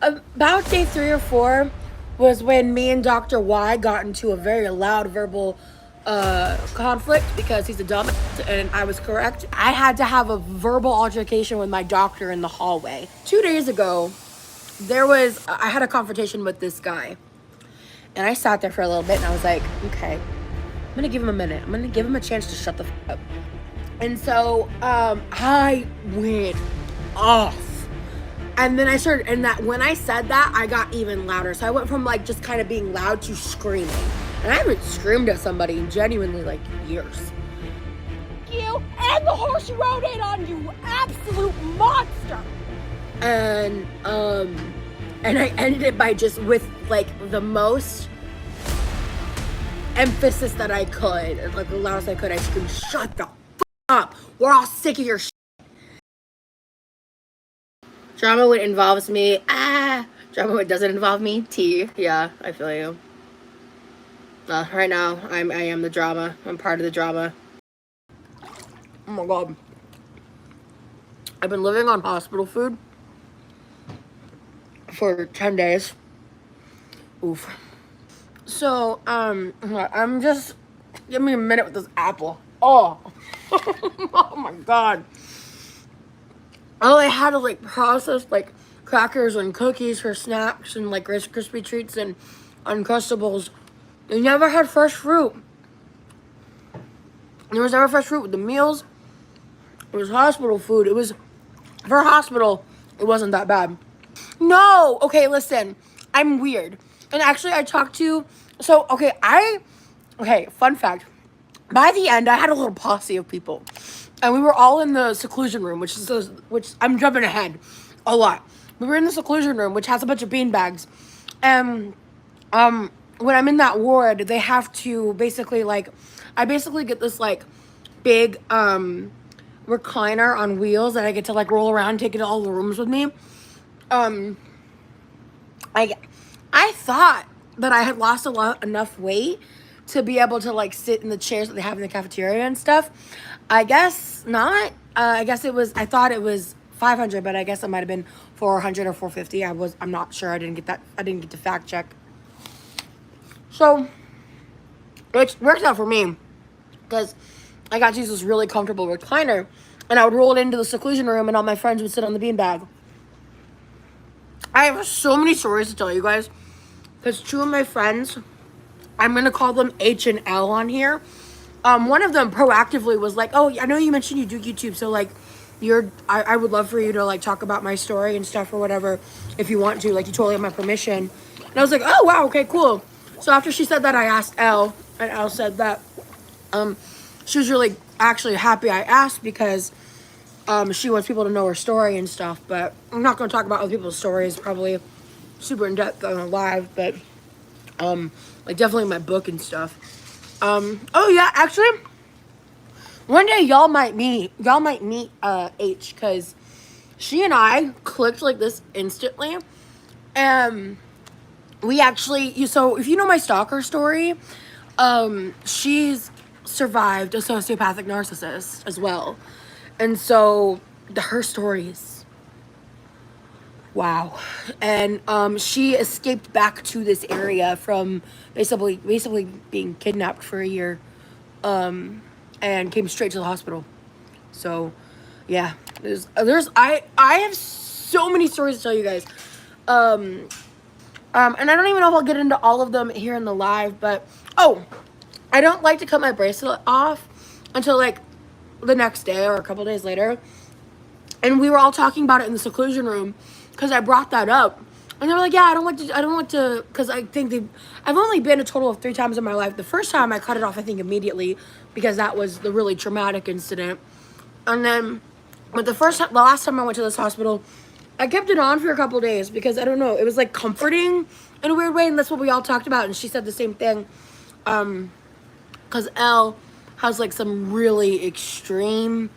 About day 3 or 4 was when me and Dr. Y got into a very loud verbal conflict because he's a dumbass and I was correct. I had to have a verbal altercation with my doctor in the hallway. 2 days ago, I had a confrontation with this guy. And I sat there for a little bit and I was like, okay, I'm gonna give him a minute. I'm gonna give him a chance to shut the f up. And so I went off. And then I started, and that when I said that, I got even louder. So I went from like just kind of being loud to screaming. And I haven't screamed at somebody in genuinely like years. You and the horse you rode in on, you absolute monster. And I ended it by just with like the most emphasis that I could, like the loudest I could. I screamed, "Shut the f up! We're all sick of your shit." Drama when it involves me, Drama when it doesn't involve me, T. Yeah, I feel you. Right now, I am the drama. I'm part of the drama. Oh my god. I've been living on hospital food for 10 days. Oof. So, I'm just, give me a minute with this apple. Oh. Oh my god. Oh, I had to like process like crackers and cookies for snacks and like Rice Krispie treats and Uncrustables. They never had fresh fruit. There was never fresh fruit with the meals. It was hospital food. It was, for a hospital, it wasn't that bad. No! Okay, listen. I'm weird. And actually, I talked to, okay, fun fact. By the end, I had a little posse of people. And we were all in the seclusion room, which I'm jumping ahead a lot. We were in the seclusion room, which has a bunch of bean bags. And when I'm in that ward, they have to basically like, I basically get this like big recliner on wheels that I get to like roll around, take it to all the rooms with me. I thought that I had lost enough weight to be able to like sit in the chairs that they have in the cafeteria and stuff. I guess not. I thought it was 500, but I guess it might have been 400 or 450. I'm not sure. I didn't get to fact check. So, which works out for me because I got to use this really comfortable recliner and I would roll it into the seclusion room and all my friends would sit on the beanbag. I have so many stories to tell you guys because 2 of my friends, I'm going to call them H and L on here. One of them proactively was like, oh, I know you mentioned you do YouTube, so like I would love for you to like talk about my story and stuff or whatever if you want to, like you totally have my permission. And I was like, oh wow, okay, cool. So after she said that, I asked Elle, and Elle said that she was really actually happy I asked because she wants people to know her story and stuff. But I'm not going to talk about other people's stories, probably super in depth on a live, but like definitely my book and stuff. Oh yeah, actually, one day y'all might meet H, because she and I clicked like this instantly. We actually, so if you know my stalker story, she's survived a sociopathic narcissist as well. And so her stories, wow. And she escaped back to this area from basically being kidnapped for a year, and came straight to the hospital. So yeah, I have so many stories to tell you guys. And I don't even know if I'll get into all of them here in the live, but oh, I don't like to cut my bracelet off until like the next day or a couple days later. And we were all talking about it in the seclusion room because I brought that up. And they were like, yeah, I don't like to, because I think I've only been a total of 3 times in my life. The first time I cut it off, I think immediately, because that was the really traumatic incident. And then, but the last time I went to this hospital, I kept it on for a couple days because I don't know, it was like comforting in a weird way, and that's what we all talked about. And she said the same thing, because Elle has like some really extreme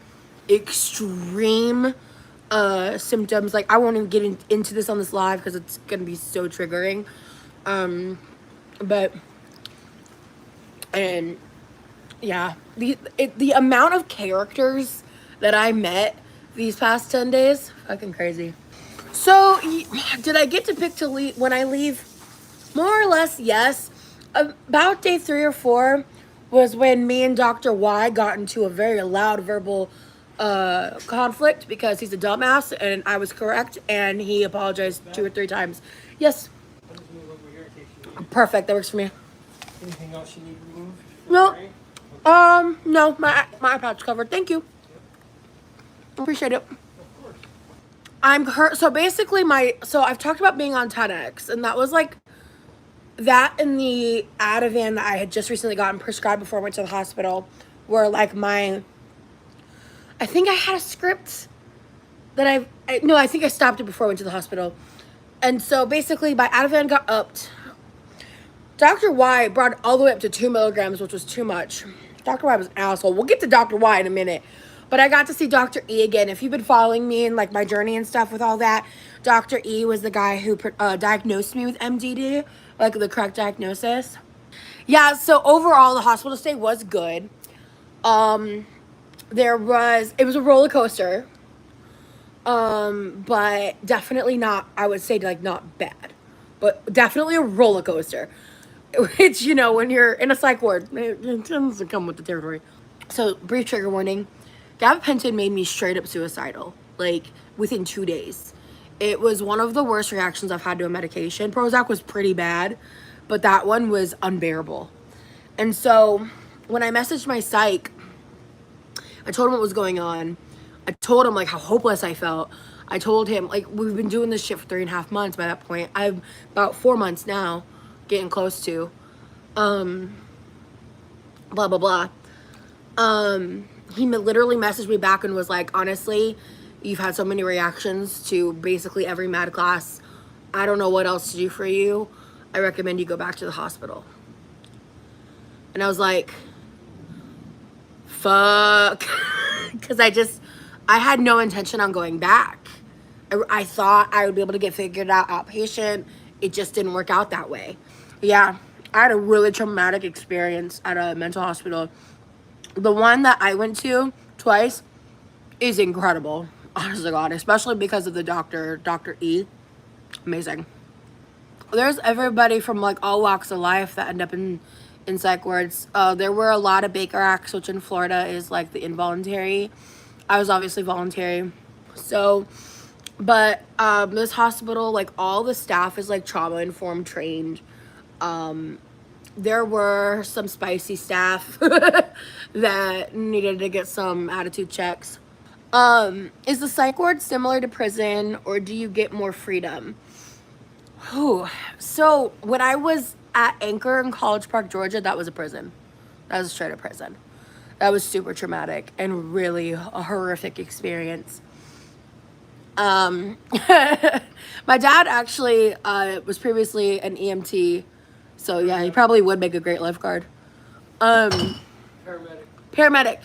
symptoms. Like I won't even get into this on this live because it's gonna be so triggering. But and yeah, the amount of characters that I met these past 10 days, fucking crazy. So, did I get to pick to leave when I leave? More or less, yes. About day 3 or 4 was when me and Dr. Y got into a very loud verbal conflict because he's a dumbass and I was correct and he apologized 2 or 3 times. Yes. I'll just move over here in case you need. Perfect. That works for me. Anything else you need removed? No. Okay. No, my iPad's covered. Thank you. Appreciate it. Of course. I'm hurt. So basically, so I've talked about being on 10x, and that was like that and the Ativan that I had just recently gotten prescribed before I went to the hospital were like I think I had a script that I think I stopped it before I went to the hospital. And so basically my Ativan got upped. Dr. Y brought it all the way up to 2 milligrams, which was too much. Dr. Y was an asshole. We'll get to Dr. Y in a minute. But I got to see Dr. E again. If you've been following me and like my journey and stuff with all that, Dr. E was the guy who diagnosed me with MDD, like the correct diagnosis. Yeah, so overall the hospital stay was good. It was a roller coaster. But definitely not, I would say like not bad, but definitely a roller coaster. Which, when you're in a psych ward, it tends to come with the territory. So, brief trigger warning. Gabapentin made me straight up suicidal, like, within 2 days. It was one of the worst reactions I've had to a medication. Prozac was pretty bad, but that one was unbearable. And so, when I messaged my psych, I told him what was going on. I told him, like, how hopeless I felt. I told him, like, we've been doing this shit for 3.5 months by that point. I'm about 4 months now, getting close to. Blah, blah, blah. He literally messaged me back and was like, honestly, you've had so many reactions to basically every med class. I don't know what else to do for you. I recommend you go back to the hospital. And I was like, fuck. Because I had no intention on going back. I thought I would be able to get figured out outpatient. It just didn't work out that way. Yeah, I had a really traumatic experience at a mental hospital. The one that I went to twice is incredible. Honest to God, especially because of the doctor, Dr. E. Amazing. There's everybody from like all walks of life that end up in psych wards. There were a lot of Baker Acts, which in Florida is like the involuntary. I was obviously voluntary. So, but this hospital, like all the staff is like trauma-informed trained. There were some spicy staff that needed to get some attitude checks. Is the psych ward similar to prison or do you get more freedom? So when I was at Anchor in College Park, Georgia, that was a prison. That was straight up prison. That was super traumatic and really a horrific experience. My dad actually was previously an EMT, so yeah, he probably would make a great lifeguard. Paramedic.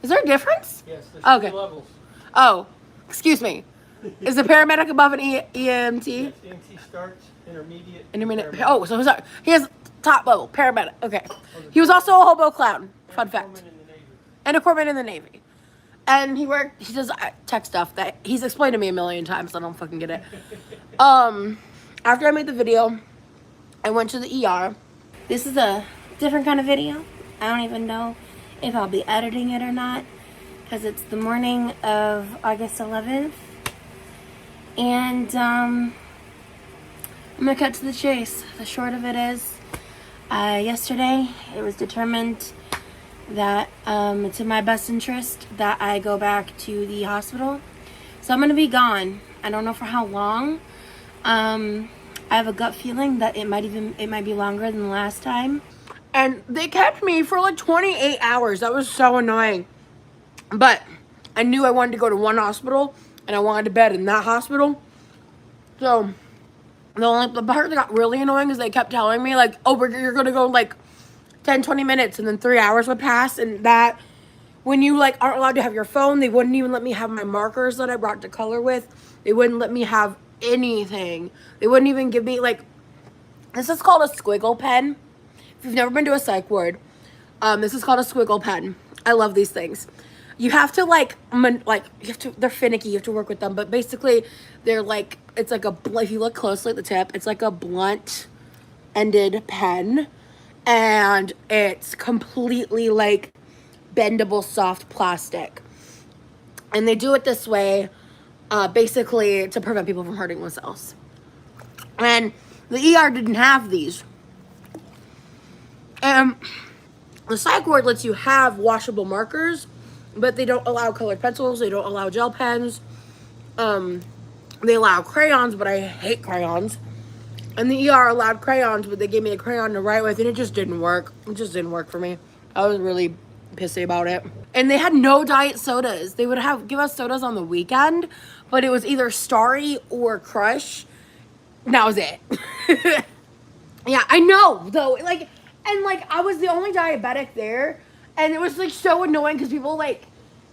Is there a difference? Yes, there's Okay. 3 levels. Oh, excuse me. Is the paramedic above an EMT? Yes, EMT starts, Intermediate. paramedic. Oh, so sorry. He has top level paramedic. Okay. He was also a hobo clown. Fun fact. Corpsman in the Navy. And a corpsman in the Navy. And he does tech stuff that he's explained to me a million times. I don't fucking get it. After I made the video, I went to the ER. This is a different kind of video. I don't even know if I'll be editing it or not, because it's the morning of August 11th. And I'm gonna cut to the chase. The short of it is, yesterday it was determined that it's in my best interest that I go back to the hospital. So I'm gonna be gone. I don't know for how long. I have a gut feeling that it might be longer than the last time. And they kept me for like 28 hours. That was so annoying. But I knew I wanted to go to one hospital and I wanted to bed in that hospital. So the part that got really annoying is they kept telling me like, oh, you're gonna go like 10-20 minutes, and then 3 hours would pass, and that when you like aren't allowed to have your phone, they wouldn't even let me have my markers that I brought to color with. They wouldn't let me have anything. They wouldn't even give me like, this is called a squiggle pen. If you've never been to a psych ward, this is called a squiggle pen. I love these things. You have to they're finicky. You have to work with them, but basically, they're like it's like if you look closely at the tip, it's like a blunt ended pen, and it's completely like bendable soft plastic, and they do it this way, basically to prevent people from hurting themselves. And the ER didn't have these, and the psych ward lets you have washable markers, but they don't allow colored pencils. They don't allow gel pens. They allow crayons, but I hate crayons. And the ER allowed crayons, but they gave me a crayon to write with, and it just didn't work. It just didn't work for me. I was really pissy about it. And they had no diet sodas. They would give us sodas on the weekend, but it was either Starry or Crush. And that was it. Yeah, I know, though. I was the only diabetic there, and it was like so annoying because people like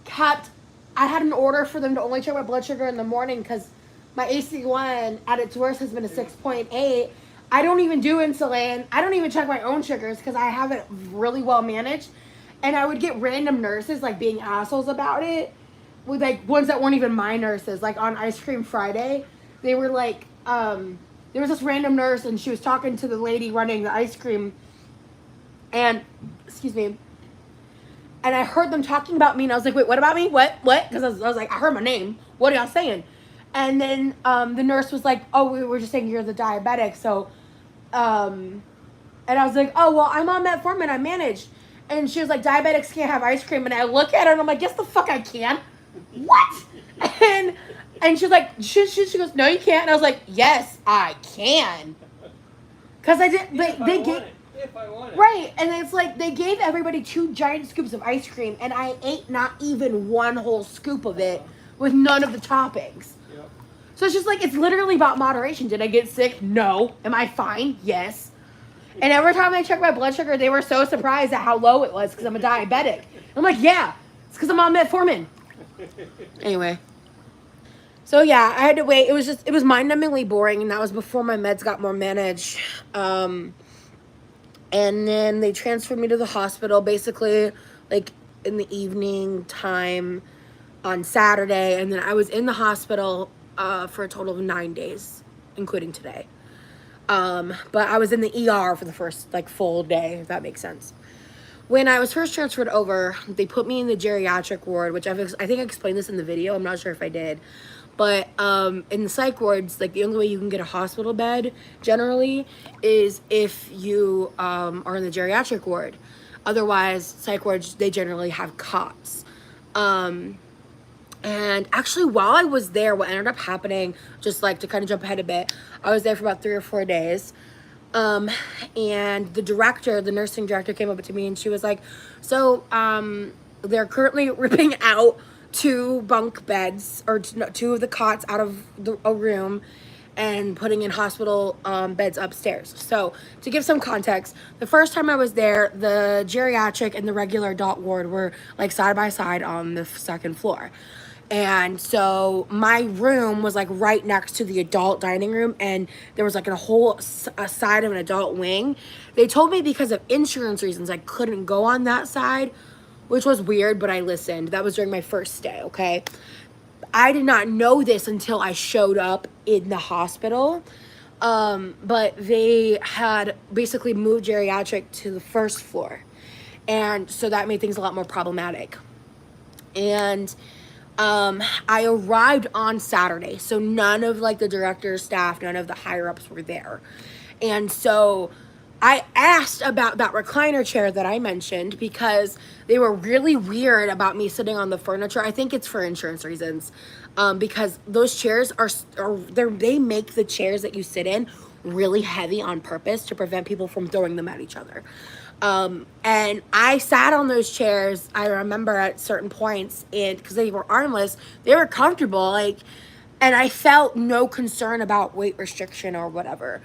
kept. I had an order for them to only check my blood sugar in the morning because my AC1 at its worst has been a 6.8. I don't even do insulin. I don't even check my own sugars because I have it really well managed. And I would get random nurses like being assholes about it, with like ones that weren't even my nurses. Like on Ice Cream Friday, they were like, there was this random nurse and she was talking to the lady running the ice cream. And, excuse me, and I heard them talking about me, and I was like, wait, what about me? What? Because I was like, I heard my name. What are y'all saying? And then the nurse was like, oh, we were just saying you're the diabetic. So, and I was like, oh, well, I'm on metformin. I managed. And she was like, diabetics can't have ice cream. And I look at her, and I'm like, yes, the fuck I can. What? And she's like, she goes, no, you can't. And I was like, yes, I can. Because I did, they gave. If I want it. Right, and it's like they gave everybody 2 giant scoops of ice cream, and I ate not even one whole scoop of it with none of the toppings. Yep. So it's just like, it's literally about moderation. Did I get sick? No. Am I fine? Yes. And every time I checked my blood sugar, they were so surprised at how low it was because I'm a diabetic. I'm like, yeah, it's because I'm on metformin. Anyway. So yeah, I had to wait. It was mind-numbingly boring, and that was before my meds got more managed. And then they transferred me to the hospital basically like in the evening time on Saturday. And then I was in the hospital for a total of 9 days, including today. But I was in the ER for the first like full day, if that makes sense. When I was first transferred over, they put me in the geriatric ward, which I think I explained this in the video. I'm not sure if I did. But in the psych wards, like the only way you can get a hospital bed generally is if you are in the geriatric ward. Otherwise, psych wards, they generally have cots. And actually, while I was there, what ended up happening, just like to kind of jump ahead a bit, I was there for about 3 or 4 days. And the nursing director came up to me and she was like, so they're currently ripping out 2 bunk beds, or 2 of the cots out of a room, and putting in hospital beds upstairs. So to give some context, the first time I was there, the geriatric and the regular adult ward were like side by side on the 2nd floor. And so my room was like right next to the adult dining room, and there was like a whole side of an adult wing. They told me because of insurance reasons I couldn't go on that side, which was weird, but I listened. That was during my first stay, okay? I did not know this until I showed up in the hospital. But they had basically moved geriatric to the 1st floor. And so that made things a lot more problematic. And I arrived on Saturday, so none of like the director's staff, none of the higher ups were there. And so I asked about that recliner chair that I mentioned because they were really weird about me sitting on the furniture. I think it's for insurance reasons, because those chairs they make the chairs that you sit in really heavy on purpose to prevent people from throwing them at each other. And I sat on those chairs, I remember at certain points, and because they were armless, they were comfortable, like, and I felt no concern about weight restriction or whatever.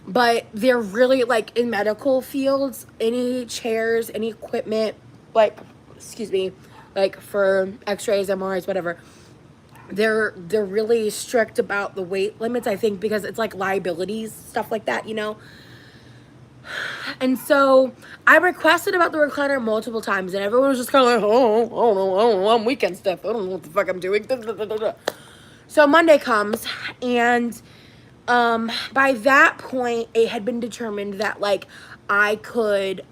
But they're really, like, in medical fields, any chairs, any equipment, like, excuse me, like for x-rays, MRIs, whatever, they're really strict about the weight limits, I think, because it's like liabilities, stuff like that, you know. And so I requested about the recliner multiple times, and everyone was just kind of like, oh, I don't know, I'm weekend stuff. I don't know what the fuck I'm doing. So Monday comes, and by that point, it had been determined that like I could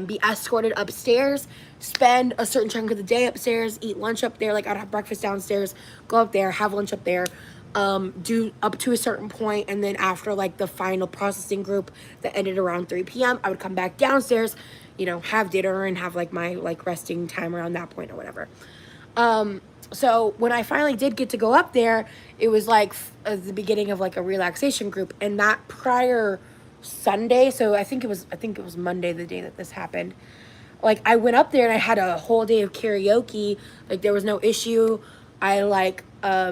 be escorted upstairs, spend a certain chunk of the day upstairs, eat lunch up there. Like I'd have breakfast downstairs, go up there, have lunch up there, do up to a certain point, and then after like the final processing group that ended around 3 p.m., I would come back downstairs, you know, have dinner and have like my like resting time around that point or whatever. So when I finally did get to go up there, it was like the beginning of like a relaxation group, and that prior Sunday, so I think it was Monday, the day that this happened. Like I went up there and I had a whole day of karaoke. Like there was no issue. I like I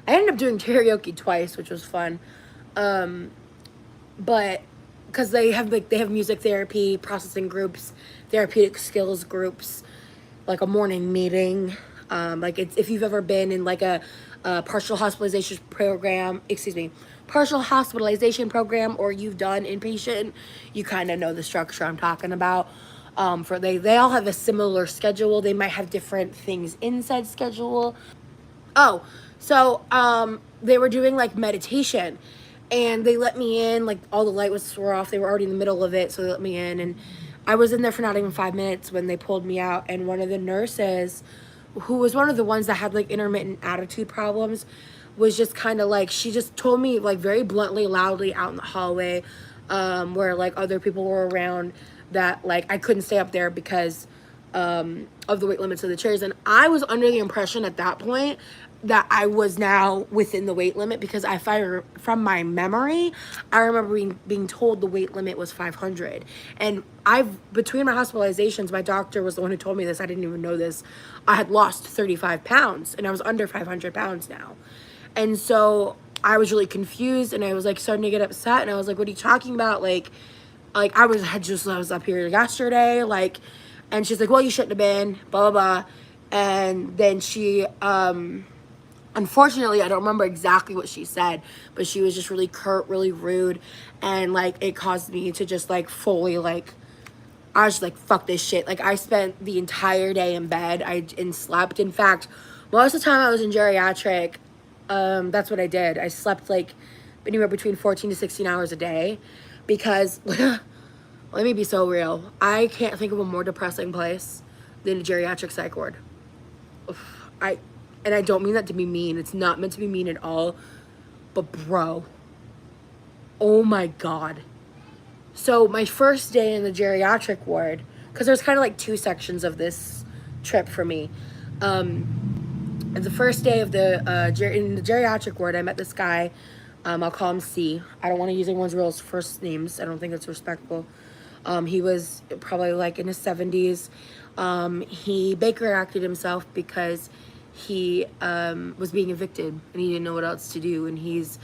ended up doing karaoke twice, which was fun. But because they have music therapy, processing groups, therapeutic skills groups, like a morning meeting. Like it's if you've ever been in like a partial hospitalization program, or you've done inpatient, you kind of know the structure I'm talking about. For they all have a similar schedule. They might have different things inside schedule. Oh, so they were doing like meditation, and they let me in. Like all the lights were off. They were already in the middle of it, so they let me in, and I was in there for not even 5 minutes when they pulled me out. And one of the nurses, who was one of the ones that had like intermittent attitude problems, was just kind of like, she just told me like very bluntly, loudly out in the hallway, where like other people were around, that like I couldn't stay up there because of the weight limits of the chairs. And I was under the impression at that point that I was now within the weight limit, because from my memory, I remember being told the weight limit was 500. And between my hospitalizations, my doctor was the one who told me this. I didn't even know this. I had lost 35 pounds, and I was under 500 pounds now. And so I was really confused, and I was like starting to get upset, and I was like, what are you talking about? Like I was up here yesterday, like, and she's like, well, you shouldn't have been, blah, blah, blah. And then she, unfortunately, I don't remember exactly what she said, but she was just really curt, really rude. And like, it caused me to just like fully like, I was just like, fuck this shit. Like I spent the entire day in bed and slept. In fact, most of the time I was in geriatric, that's what I did. I slept like anywhere between 14 to 16 hours a day, because let me be so real. I can't think of a more depressing place than a geriatric psych ward. And I don't mean that to be mean. It's not meant to be mean at all. But bro, oh my God. So my first day in the geriatric ward, because there's kind of like two sections of this trip for me. The first day of in the geriatric ward, I met this guy. I'll call him C. I don't want to use anyone's real first names. I don't think it's respectful. He was probably like in his 70s. He Baker acted himself because he was being evicted and he didn't know what else to do. And he's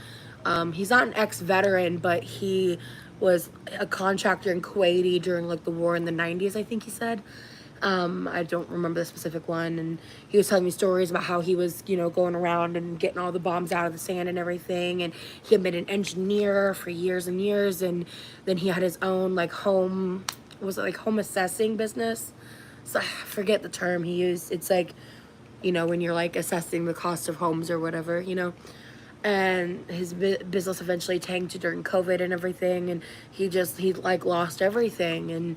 not an ex-veteran, but he was a contractor in Kuwaiti during like the war in the 90s, I think he said. I don't remember the specific one. And he was telling me stories about how he was, you know, going around and getting all the bombs out of the sand and everything. And he had been an engineer for years and years. And then he had his own like home assessing business? So I forget the term he used. It's like, you know, when you're like assessing the cost of homes or whatever, you know. And his business eventually tanked during COVID and everything, and he like lost everything. And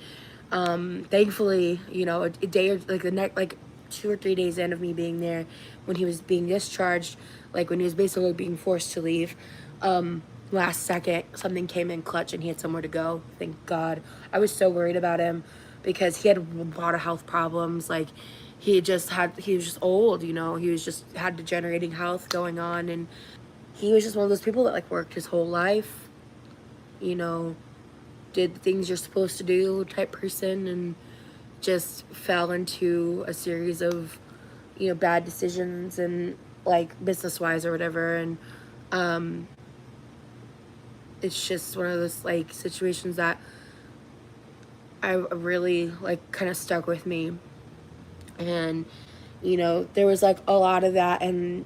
thankfully, you know, a day or like the next like 2 or 3 days in of me being there, when he was being discharged, like when he was basically being forced to leave, last second something came in clutch and he had somewhere to go. Thank God. I was so worried about him because he had a lot of health problems. Like he was just old, you know. He was just had degenerating health going on, and he was just one of those people that like worked his whole life, you know, did the things you're supposed to do type person, and just fell into a series of, you know, bad decisions and like business wise or whatever. And it's just one of those like situations that I really like kind of stuck with me. And, you know, there was like a lot of that. And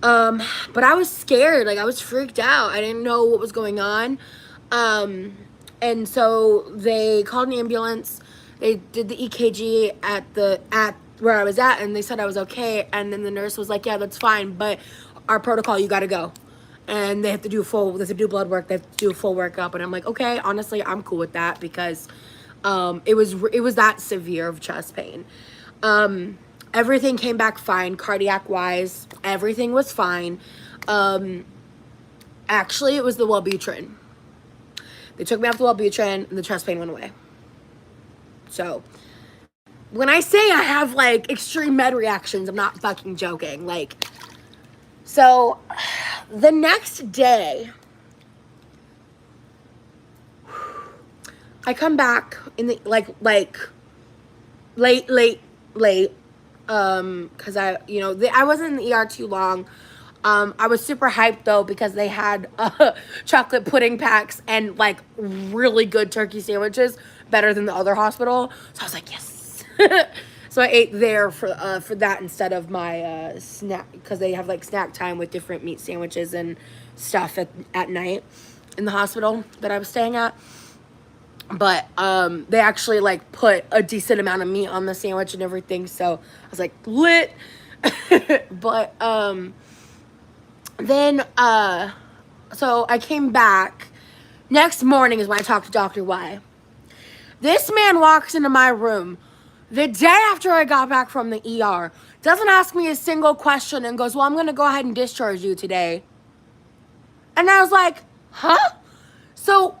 But I was scared. Like, I was freaked out. I didn't know what was going on. And so they called an ambulance. They did the EKG at where I was at, and they said I was okay. And then the nurse was like, "Yeah, that's fine, but our protocol, you got to go." And they have to do they have to do blood work. They have to do a full workup. And I'm like, okay, honestly, I'm cool with that because, it was that severe of chest pain. Everything came back fine, cardiac wise. Everything was fine. Actually, it was the Wellbutrin. They took me off the Wellbutrin, and the chest pain went away. So, when I say I have, like, extreme med reactions, I'm not fucking joking. Like, so, the next day, I come back in the, like, late, because I wasn't in the ER too long. I was super hyped though because they had chocolate pudding packs and like really good turkey sandwiches, better than the other hospital. So I was like, yes. So I ate there for that instead of my snack, because they have like snack time with different meat sandwiches and stuff at night in the hospital that I was staying at. But they actually like put a decent amount of meat on the sandwich and everything, so I was like lit. But then so I came back. Next morning is when I talked to Dr. Y. This man walks into my room the day after I got back from the ER, doesn't ask me a single question, and goes, "Well, I'm gonna go ahead and discharge you today." And I was like, huh? So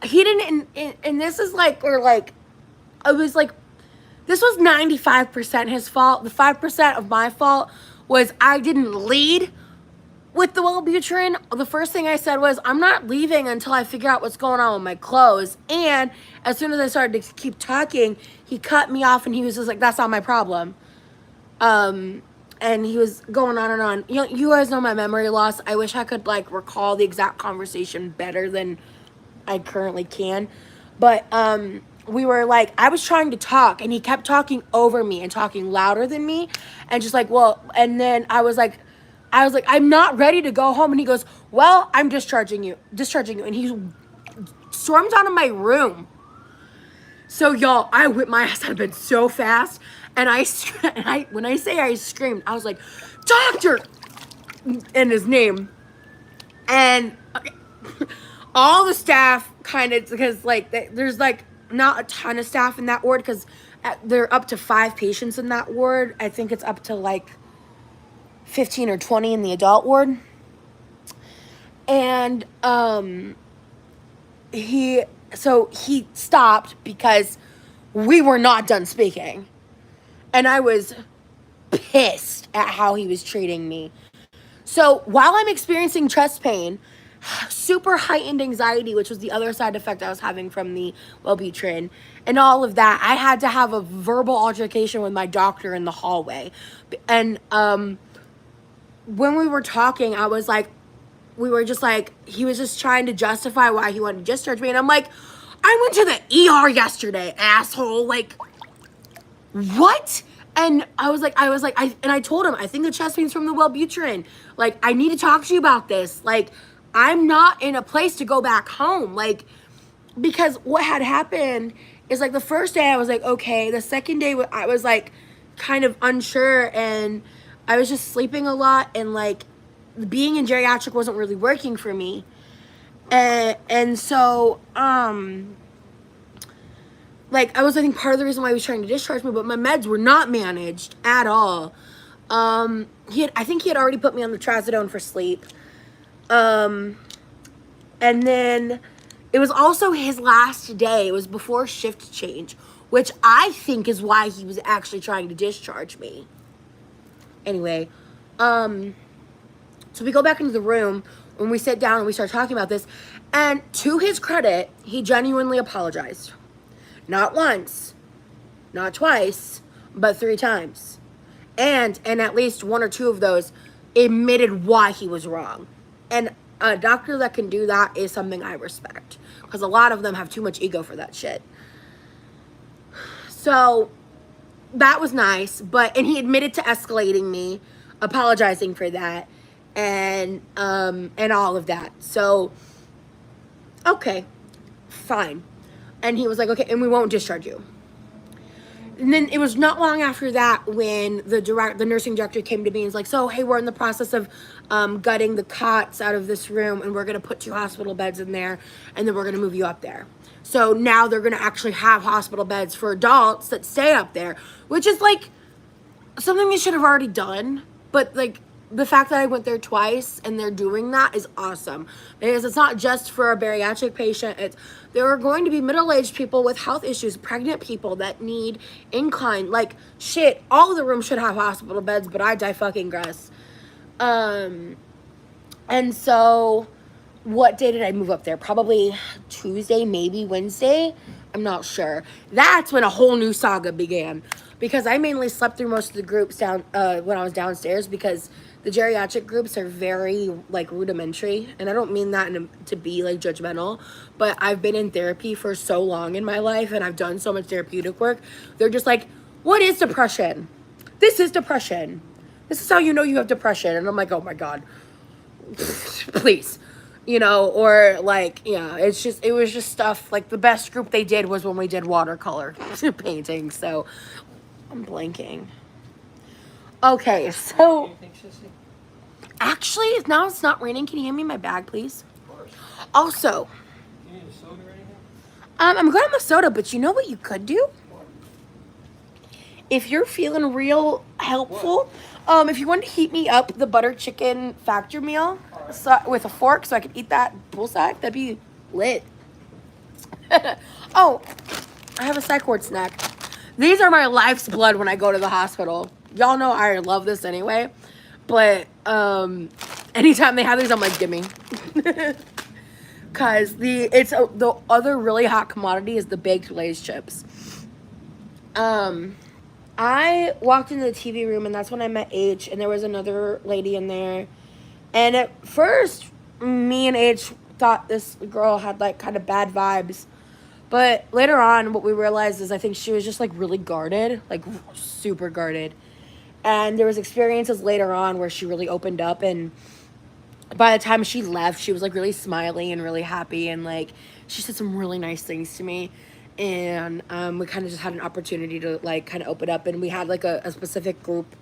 he didn't, and this is like, or like, it was like, this was 95% his fault. The 5% of my fault was I didn't lead with the Wellbutrin. The first thing I said was, I'm not leaving until I figure out what's going on with my clothes. And as soon as I started to keep talking, he cut me off and he was just like, "That's not my problem." And he was going on and on. You guys know my memory loss. I wish I could like recall the exact conversation better than I currently can. But we were like, I was trying to talk and he kept talking over me and talking louder than me, and just like, well, and then I was like, "I'm not ready to go home." And he goes, "Well, I'm discharging you. And he stormed out of my room. So y'all, I whipped my ass out of bed so fast, and when I say I screamed, I was like, "Doctor!" and his name. And all the staff kind of, because like there's like not a ton of staff in that ward, because they're up to 5 patients in that ward. I think it's up to like 15 or 20 in the adult ward. And he stopped because we were not done speaking, and I was pissed at how he was treating me. So while I'm experiencing chest pain, super heightened anxiety, which was the other side effect I was having from the Wellbutrin, and all of that, I had to have a verbal altercation with my doctor in the hallway. And when we were talking, I was like, we were just like, he was just trying to justify why he wanted to discharge me. And I'm like, "I went to the ER yesterday, asshole. Like, what?" And I told him, "I think the chest pain's from the Wellbutrin. Like, I need to talk to you about this. Like, I'm not in a place to go back home." Like, because what had happened is, like, the first day I was like, okay. The second day I was like kind of unsure, and I was just sleeping a lot, and like being in geriatric wasn't really working for me. And so, like, I think part of the reason why he was trying to discharge me, but my meds were not managed at all. I think he had already put me on the trazodone for sleep. And then it was also his last day. It was before shift change, which I think is why he was actually trying to discharge me. Anyway, so we go back into the room when we sit down and we start talking about this. And to his credit, he genuinely apologized. Not once, not twice, but 3 times. And at least 1 or 2 of those admitted why he was wrong. And a doctor that can do that is something I respect, because a lot of them have too much ego for that shit. So that was nice. And he admitted to escalating me, apologizing for that. and all of that. So, okay, fine. And he was like, okay, and we won't discharge you. And then it was not long after that when the nursing director came to me and was like, so, hey, we're in the process of gutting the cots out of this room, and we're going to put 2 hospital beds in there, and then we're going to move you up there. So now they're going to actually have hospital beds for adults that stay up there, which is like something they should have already done. But like, the fact that I went there twice and they're doing that is awesome, because it's not just for a bariatric patient. There are going to be middle-aged people with health issues, pregnant people that need incline, like shit. All of the rooms should have hospital beds, but I digress. And so what day did I move up there? Probably Tuesday, maybe Wednesday. I'm not sure. That's when a whole new saga began, because I mainly slept through most of the groups down when I was downstairs, because the geriatric groups are very like rudimentary, and I don't mean that to be like judgmental, but I've been in therapy for so long in my life, and I've done so much therapeutic work. They're just like, what is depression? This is depression. This is how you know you have depression. And I'm like, oh my God, please. You know, or like, yeah, it was just stuff. Like, the best group they did was when we did watercolor painting. So I'm blanking. Okay, so Anything, sissy? actually, now it's not raining. Can you hand me my bag, please? Of course. Also, You need a soda or anything? I'm good on the soda, but you know what you could do? What? If you're feeling real helpful, if you want to heat me up the butter chicken factor meal with a fork so I can eat that bullsack, that'd be lit. Oh, I have a psych ward snack. These are my life's blood when I go to the hospital. Y'all know I love this anyway, but anytime they have these, I'm like, gimme. Cause the other really hot commodity is the baked Lay's chips. I walked into the TV room, and that's when I met H, and there was another lady in there. And at first, me and H thought this girl had like kind of bad vibes. But later on, what we realized is I think she was just like really guarded, like super guarded. And there was experiences later on where she really opened up, and by the time she left, she was like really smiley and really happy, and like she said some really nice things to me. And we kind of just had an opportunity to like kind of open up, and we had like a specific group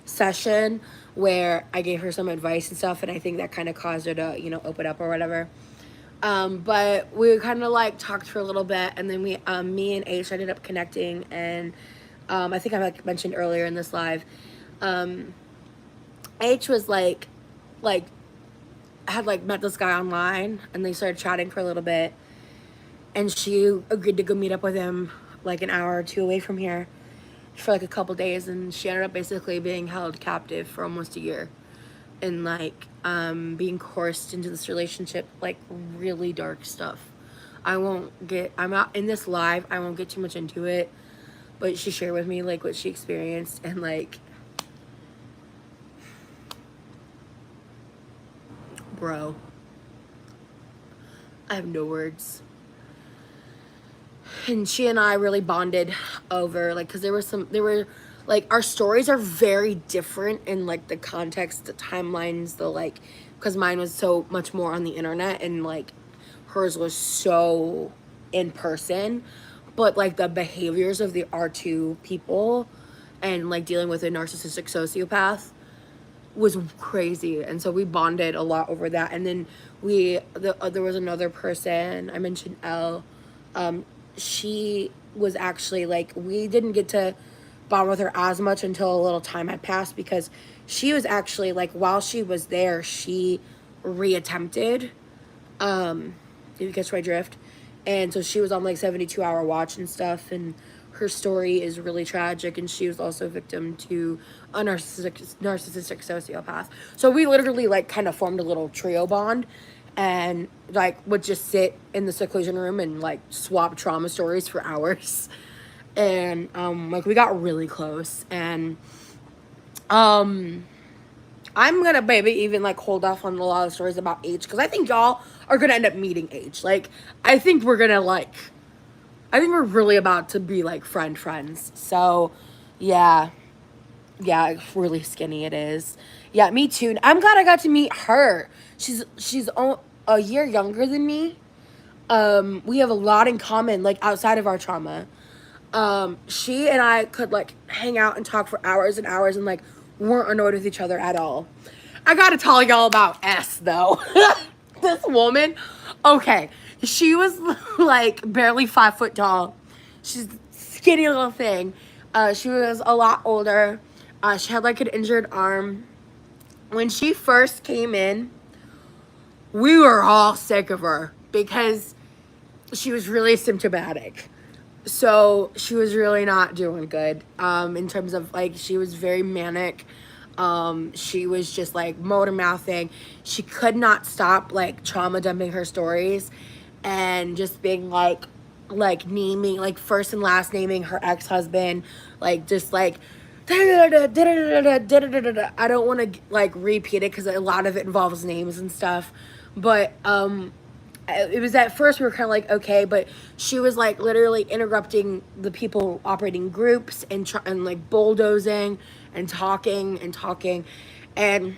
session where I gave her some advice and stuff, and I think that kind of caused her to, you know, open up or whatever. But we kind of like talked for a little bit, and then me and H ended up connecting, and I think I like mentioned earlier in this live, H was like had like met this guy online, and they started chatting for a little bit, and she agreed to go meet up with him like an hour or two away from here for like a couple days, and she ended up basically being held captive for almost a year, and like being coerced into this relationship, like really dark stuff. I'm not in this live, I won't get too much into it, but she shared with me like what she experienced, and like, bro, I have no words. And she and I really bonded over, like, because there were like, our stories are very different in like the context, the timelines, the like, because mine was so much more on the internet, and like hers was so in person. But like the behaviors of the R2 people, and like dealing with a narcissistic sociopath, was crazy. And so we bonded a lot over that. And then there was another person I mentioned, Elle. She was actually like, we didn't get to bond with her as much until a little time had passed, because she was actually like, while she was there, she reattempted, if you catch my drift. And so she was on like 72-hour watch and stuff, and her story is really tragic, and she was also a victim to a narcissistic sociopath. So we literally like kind of formed a little trio bond, and like would just sit in the seclusion room and like swap trauma stories for hours. And like we got really close, and I'm gonna maybe even like hold off on a lot of stories about H, because I think y'all are gonna end up meeting H. Like, I think we're really about to be like friends. So yeah, it's really skinny, it is. Yeah, me too. I'm glad I got to meet her. She's a year younger than me. We have a lot in common, like outside of our trauma. She and I could like hang out and talk for hours and hours and like weren't annoyed with each other at all. I gotta tell y'all about S though. This woman, okay, she was like barely 5 foot tall. She's a skinny little thing. She was a lot older. She had like an injured arm. When she first came in, we were all sick of her because she was really symptomatic. So she was really not doing good in terms of like she was very manic. She was just like motor mouthing. She could not stop like trauma dumping her stories and just being like naming like first and last naming her ex-husband, like just like I don't want to like repeat it because a lot of it involves names and stuff, but it was at first we were kind of like okay, but she was like literally interrupting the people operating groups and like bulldozing and talking and talking, and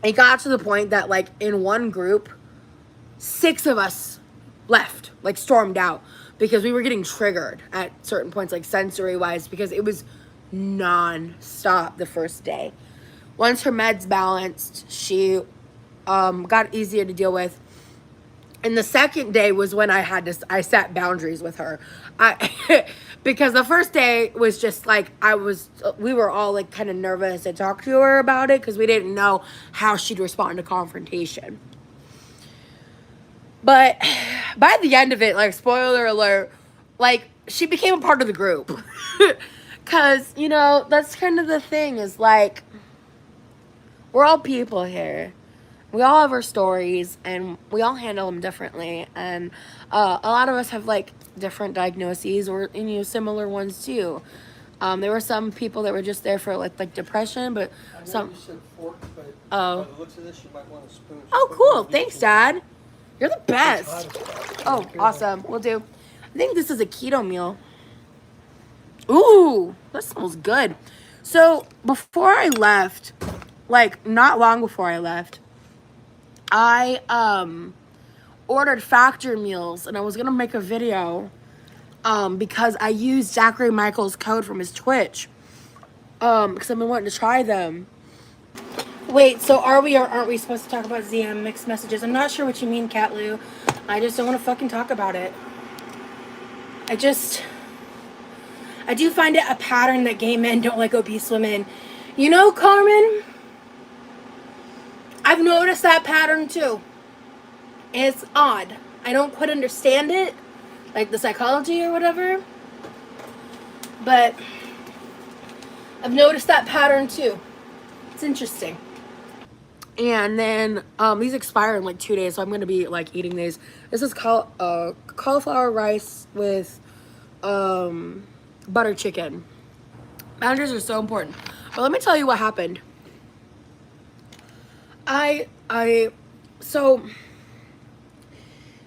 it got to the point that like in one group 6 of us left, like stormed out because we were getting triggered at certain points, like sensory wise, because it was non-stop the first day. Once her meds balanced, she got easier to deal with. And the second day was when I set boundaries with her. Because the first day was just like, we were all like kind of nervous to talk to her about it because we didn't know how she'd respond to confrontation. But by the end of it, like, spoiler alert, like, she became a part of the group. Because, you know, that's kind of the thing is like, we're all people here. We all have our stories and we all handle them differently. And a lot of us have like different diagnoses or, you know, similar ones too. There were some people that were just there for like depression, but I know some. you said fork, but Oh. by the looks of this, you might want a spoon. Oh, cool. Thanks, Dad. You're the best. Oh, awesome. We'll do. I think this is a keto meal. Ooh, that smells good. So before I left, like not long before I left, I ordered factory meals and I was gonna make a video because I used Zachary Michael's code from his Twitch because I've been wanting to try them. Wait, so are we or aren't we supposed to talk about ZM mixed messages? I'm not sure what you mean, Cat Lou. I just don't want to fucking talk about it. I do find it a pattern that gay men don't like obese women. You know, Carmen, I've noticed that pattern too. It's odd. I don't quite understand it, like the psychology or whatever, but I've noticed that pattern too. It's interesting. And then these expire in like 2 days, so I'm gonna be like eating these. This is cauliflower rice with butter chicken. Boundaries are so important. But let me tell you what happened. So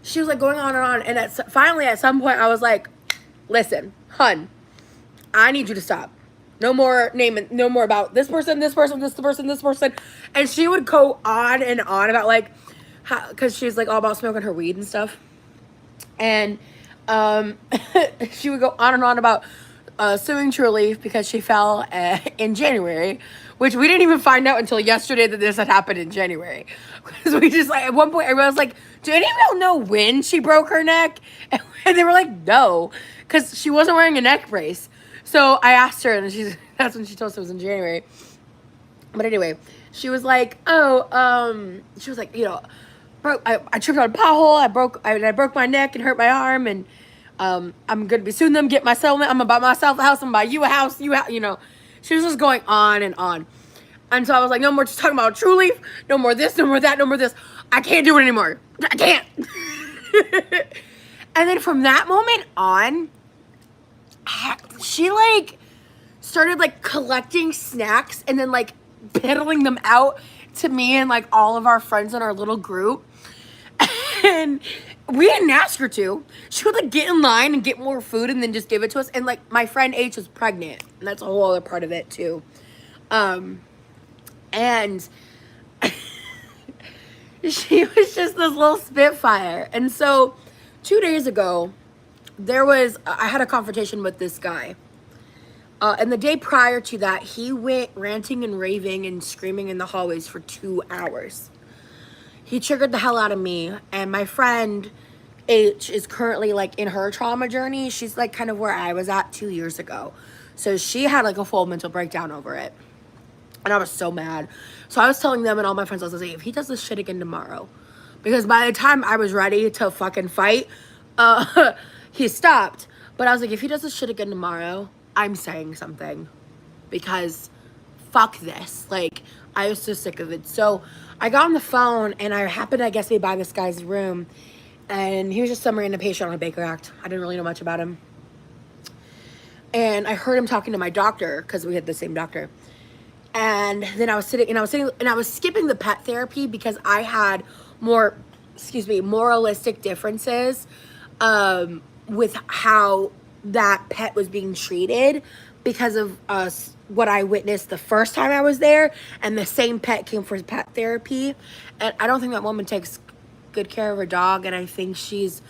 she was like going on and on, and finally at some point I was like, listen, hun, I need you to stop. No more naming, no more about this person, this person, this person, this person. And she would go on and on about like, because she's like all about smoking her weed and stuff. And she would go on and on about suing True Leaf because she fell in January, which we didn't even find out until yesterday that this had happened in January. Because we just like, at one point I was like, do any of y'all know when she broke her neck? And they were like, no, because she wasn't wearing a neck brace. So I asked her, and that's when she told us it was in January. But anyway, she was like, she was like, you know, I tripped on a pothole, I broke my neck and hurt my arm, and I'm gonna be suing them, get my settlement, I'm gonna buy myself a house, I'm gonna buy you a house, you know. She was just going on and on. And so I was like, no more just talking about True Leaf, no more this, no more that, no more this. I can't do it anymore. I can't. And then from that moment on, she like started like collecting snacks and then like peddling them out to me and like all of our friends in our little group. And we didn't ask her to. She would like get in line and get more food and then just give it to us. And like my friend H was pregnant, and that's a whole other part of it too. And she was just this little spitfire. And so 2 days ago, I had a confrontation with this guy. And the day prior to that, he went ranting and raving and screaming in the hallways for 2 hours. He triggered the hell out of me. And my friend H is currently like in her trauma journey. She's like kind of where I was at 2 years ago. So she had like a full mental breakdown over it. And I was so mad. So I was telling them and all my friends, I was like, if he does this shit again tomorrow. Because by the time I was ready to fucking fight, he stopped. But I was like, if he does this shit again tomorrow, I'm saying something. Because fuck this. Like, I was so sick of it. So I got on the phone and I happened to, I guess, be by this guy's room. And he was just some random patient on a Baker Act. I didn't really know much about him. And I heard him talking to my doctor because we had the same doctor. And then I was skipping the pet therapy because I had moralistic differences with how that pet was being treated because of what I witnessed the first time I was there, and the same pet came for pet therapy. And I don't think that woman takes good care of her dog, and I think she's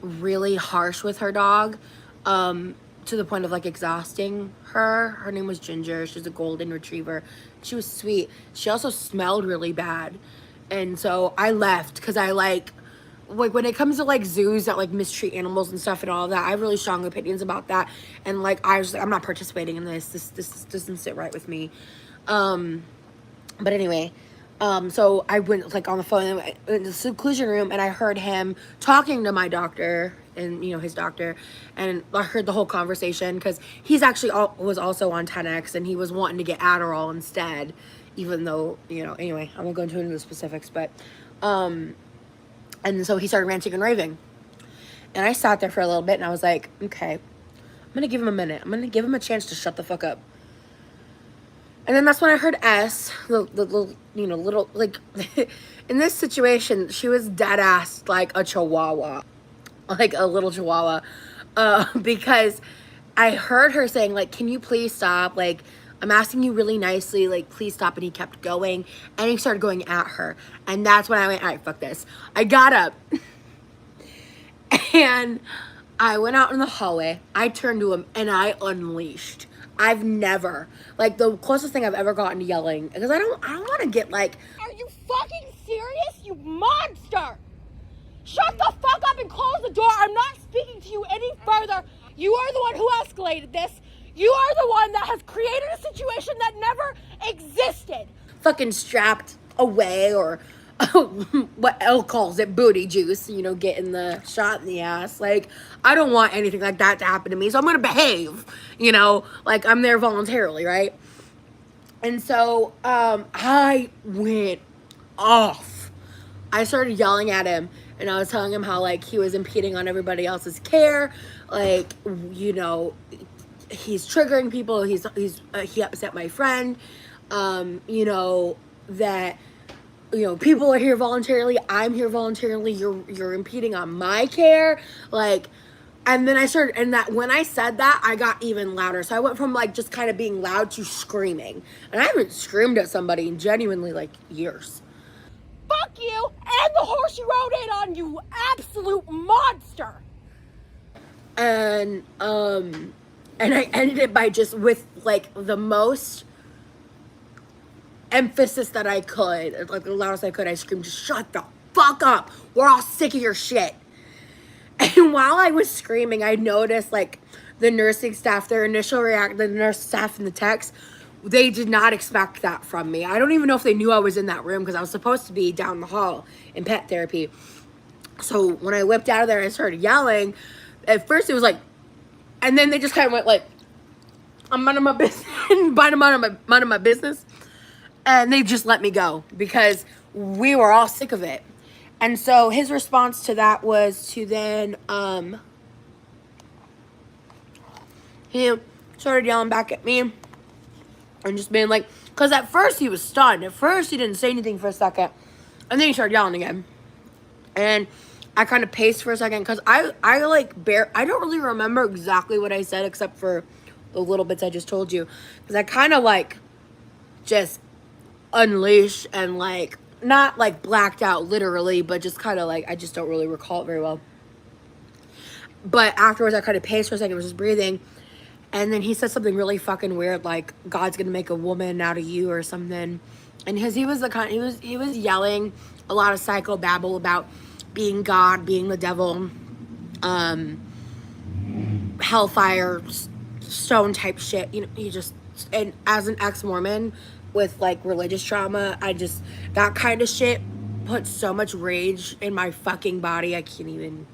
really harsh with her dog. To the point of like exhausting her. Her name was Ginger. She's a golden retriever. She was sweet. She also smelled really bad. And so I left because I like when it comes to like zoos that like mistreat animals and stuff and all that, I have really strong opinions about that. And like I was like, I'm not participating in this. This doesn't sit right with me. But anyway, so I went like on the phone in the seclusion room, and I heard him talking to my doctor and, you know, his doctor, and I heard the whole conversation because he's actually was also on 10X, and he was wanting to get Adderall instead, even though, you know, anyway, I won't go into the specifics, but, and so he started ranting and raving, and I sat there for a little bit, and I was like, okay, I'm gonna give him a minute. I'm gonna give him a chance to shut the fuck up. And then that's when I heard S, the little, you know, little, like, in this situation, she was dead ass like a chihuahua, like a little chihuahua, because I heard her saying, like, can you please stop? Like, I'm asking you really nicely, like, please stop. And he kept going, and he started going at her. And that's when I went, all right, fuck this. I got up, and I went out in the hallway. I turned to him, and I unleashed. I've never, like, the closest thing I've ever gotten to yelling, because I don't want to get, like, are you fucking serious, you monster? Shut the fuck up and close the door. I'm not speaking to you any further. You are the one who escalated this. You are the one that has created a situation that never existed. Fucking strapped away, or what Elle calls it, booty juice, you know, getting the shot in the ass. Like, I don't want anything like that to happen to me, so I'm gonna behave, you know, like I'm there voluntarily, right? And so I went off. I started yelling at him, and I was telling him how, like, he was impeding on everybody else's care, like, you know, he's triggering people, he upset my friend, you know, that, you know, people are here voluntarily, I'm here voluntarily, you're impeding on my care, like. And then I started, and that when I said that, I got even louder. So I went from like just kind of being loud to screaming, and I haven't screamed at somebody in genuinely like years. Fuck you and the horse you rode in on, you absolute monster. And I ended it by just with like the most emphasis that I could, like the loudest I could, I screamed, just shut the fuck up. We're all sick of your shit. And while I was screaming, I noticed like the nursing staff, the nurse staff and the techs, they did not expect that from me. I don't even know if they knew I was in that room because I was supposed to be down the hall in pet therapy. So when I whipped out of there and started yelling, at first it was like, and then they just kind of went like, I'm minding my business, minding my business. And they just let me go because we were all sick of it. And so his response to that was to then, he started yelling back at me and just being like, because at first he was stunned. At first he didn't say anything for a second. And then he started yelling again. And I kind of paced for a second because I don't really remember exactly what I said except for the little bits I just told you. Because I kind of like just unleash and like not like blacked out literally, but just kind of like I just don't really recall it very well. But afterwards, I kind of paced for a second, was just breathing, and then he said something really fucking weird, like God's gonna make a woman out of you or something. And he was the kind, he was yelling a lot of psychobabble about being God, being the devil, hellfire, stone type shit. You know, he just, and as an ex-Mormon with like religious trauma, I just, that kind of shit put so much rage in my fucking body. I can't even.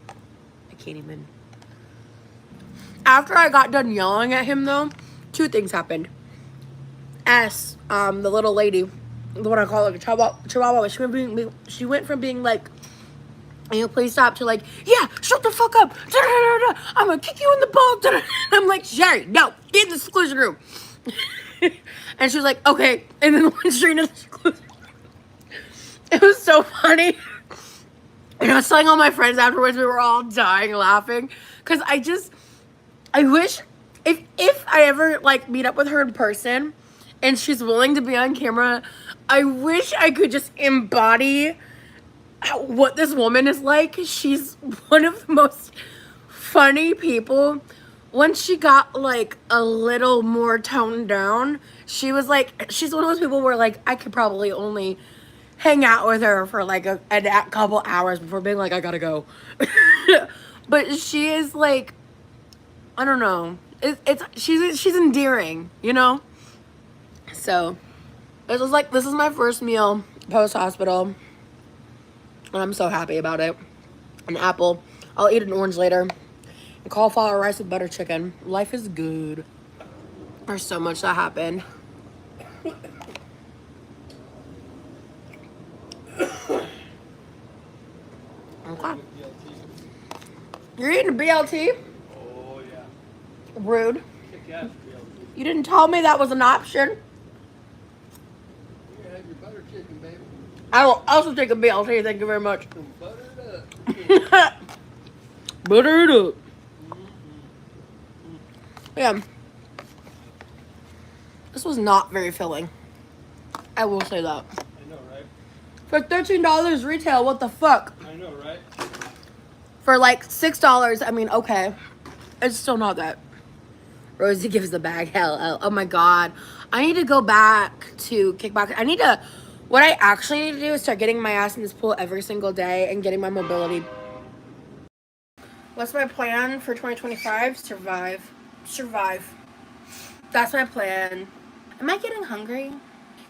After I got done yelling at him though, two things happened. The little lady, the one I call like a chihuahua, she went from being like, please stop, to like, yeah, shut the fuck up. Da-da-da-da. I'm gonna kick you in the ball. Da-da-da. I'm like, Sherry, no, get in the seclusion room. And she was like, okay. And then went straight into the seclusion room. It was so funny. And I was telling all my friends afterwards, we were all dying laughing. Because I wish, if I ever like meet up with her in person and she's willing to be on camera, I wish I could just embody what this woman is like. She's one of the most funny people. Once she got like a little more toned down, she was like, she's one of those people where like I could probably only hang out with her for like a couple hours before being like, I gotta go. But she is like, I don't know. She's endearing, you know? So this is my first meal post-hospital. And I'm so happy about it. An apple. I'll eat an orange later. And cauliflower rice with butter chicken. Life is good. There's so much that happened. Okay. You're eating a BLT? Oh, yeah. Rude. Kick-ass BLT. You didn't tell me that was an option. You can have your butter chicken, baby. I will also take a BLT, thank you very much. Butter it up. Butter it up. Yeah. This was not very filling. I will say that. I know, right? For $13 retail, what the fuck? I know, right? For like $6, I mean, okay. It's still not that. Rosie gives the bag hell. Oh my god. I need to go back to kickboxing. What I actually need to do is start getting my ass in this pool every single day and getting my mobility. What's my plan for 2025? Survive. That's my plan. Am I getting hungry?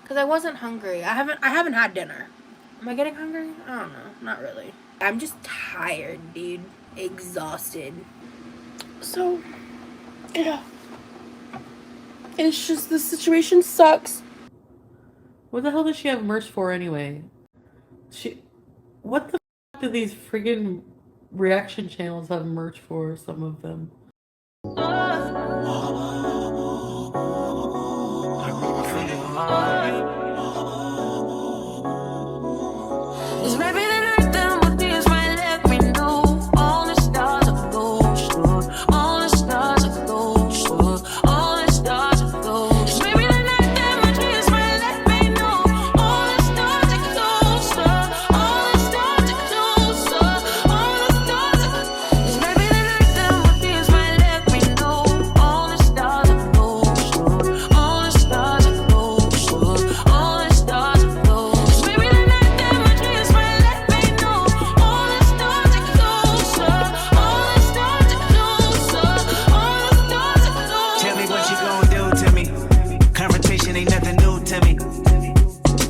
Because I wasn't hungry. I haven't had dinner. Am I getting hungry? I don't know. Not really. I'm just tired, dude. Exhausted. So, yeah. It's just, the situation sucks. What the hell does she have merch for anyway? What the f do these friggin' reaction channels have merch for, some of them? Confrontation ain't nothing new to me.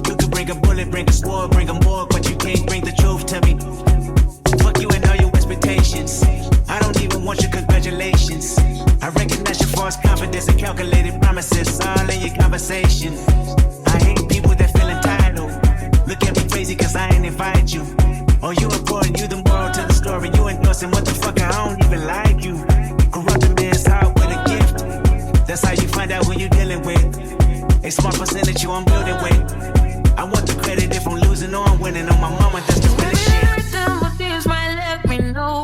You can bring a bullet, bring a sword, bring a morgue, but you can't bring the truth to me. Fuck you and all your expectations. I don't even want your congratulations. I recognize your false confidence and calculated promises all in your conversation. I hate people that feel entitled. Look at me crazy cause I ain't invite you. Oh, you important, you the moral to the story. You endorsing what the fuck, I don't even like you. Corrupt a man's heart with a gift. That's how you find out who you dealing with. A small percentage you I'm building with. I want the credit if I'm losing or I'm winning. On my mama, that's the realest shit. Every time my fears might let me know